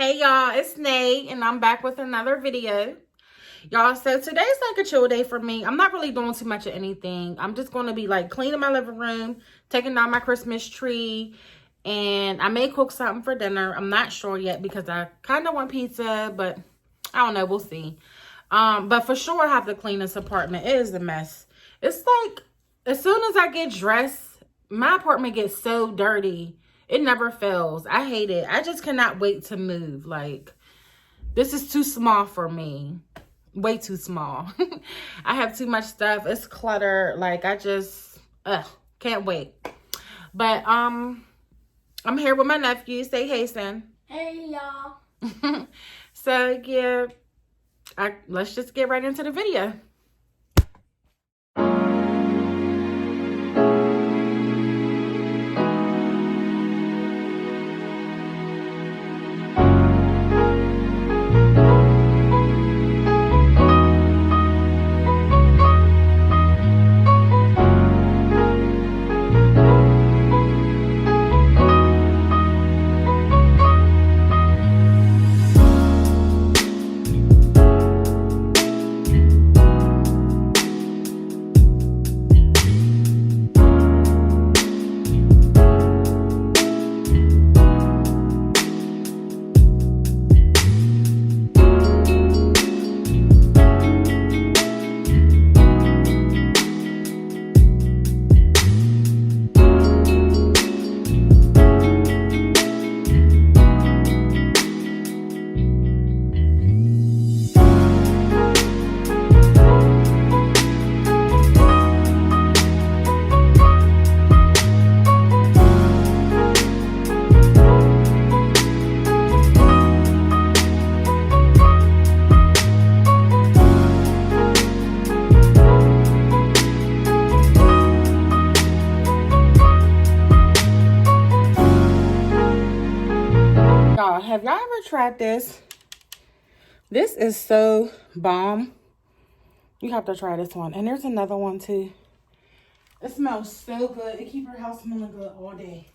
Hey y'all, it's Nate and I'm back with another video. Y'all, so today's like a chill day for me. I'm not really doing too much of anything. I'm just going to be like cleaning my living room, taking down my Christmas tree, and I may cook something for dinner. I'm not sure yet because I kind of want pizza, but I don't know. We'll see. But for sure I have to clean this apartment. It is a mess. It's like as soon as I get dressed, my apartment gets so dirty. It never fails. I hate it. I just cannot wait to move. Like, this is too small for me. Way too small. I have too much stuff. It's clutter. Like, I just, can't wait. But, I'm here with my nephew. Say hey, son. Hey, y'all. So, yeah, let's just get right into the video. Have y'all ever tried this? This is so bomb. You have to try this one. And there's another one too. It smells so good. It keeps your house smelling good all day.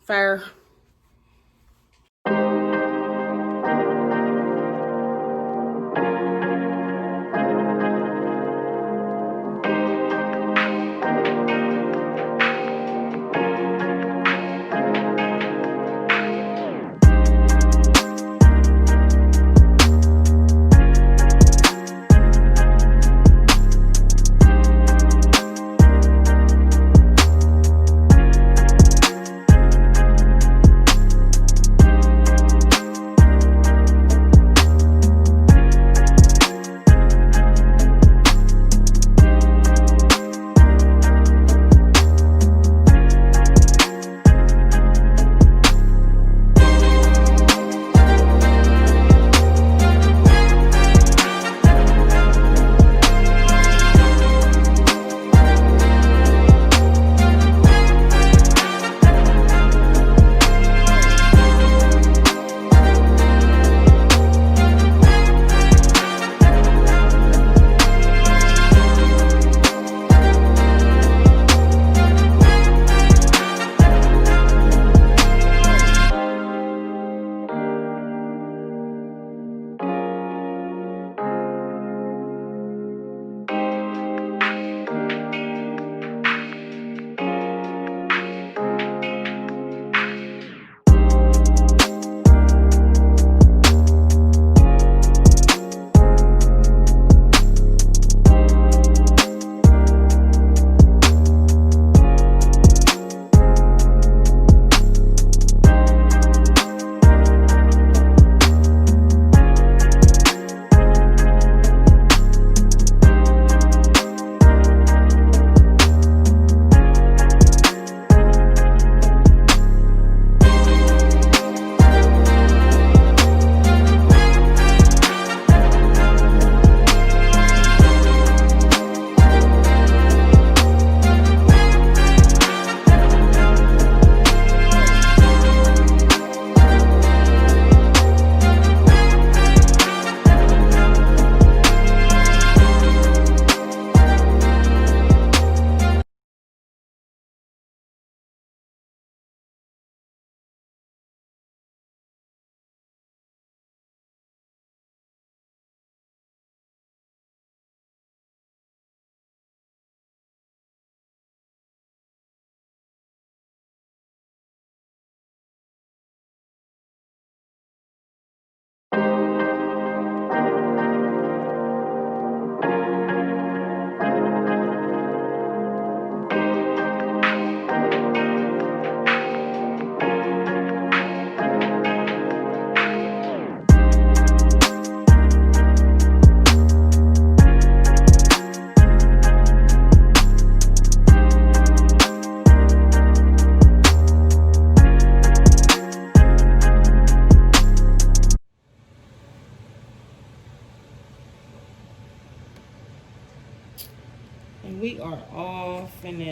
Fire.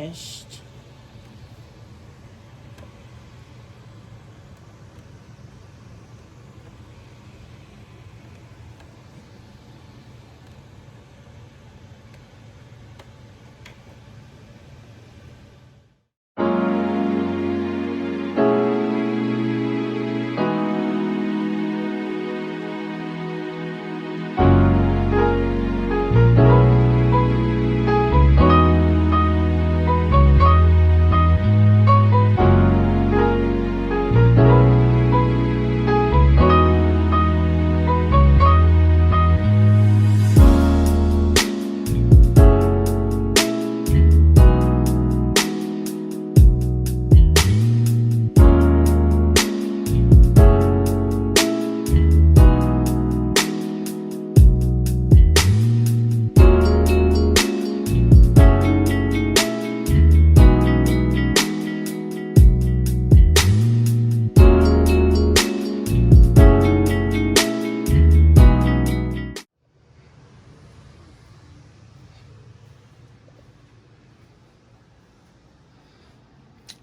finished.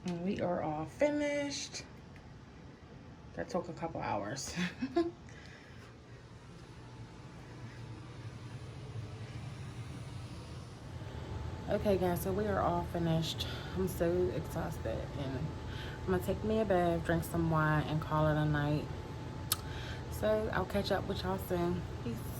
And we are all finished. That took a couple hours. Okay guys, so we are all finished. I'm so exhausted and I'm gonna take me a bath, drink some wine, and call it a night. So I'll catch up with y'all soon. Peace.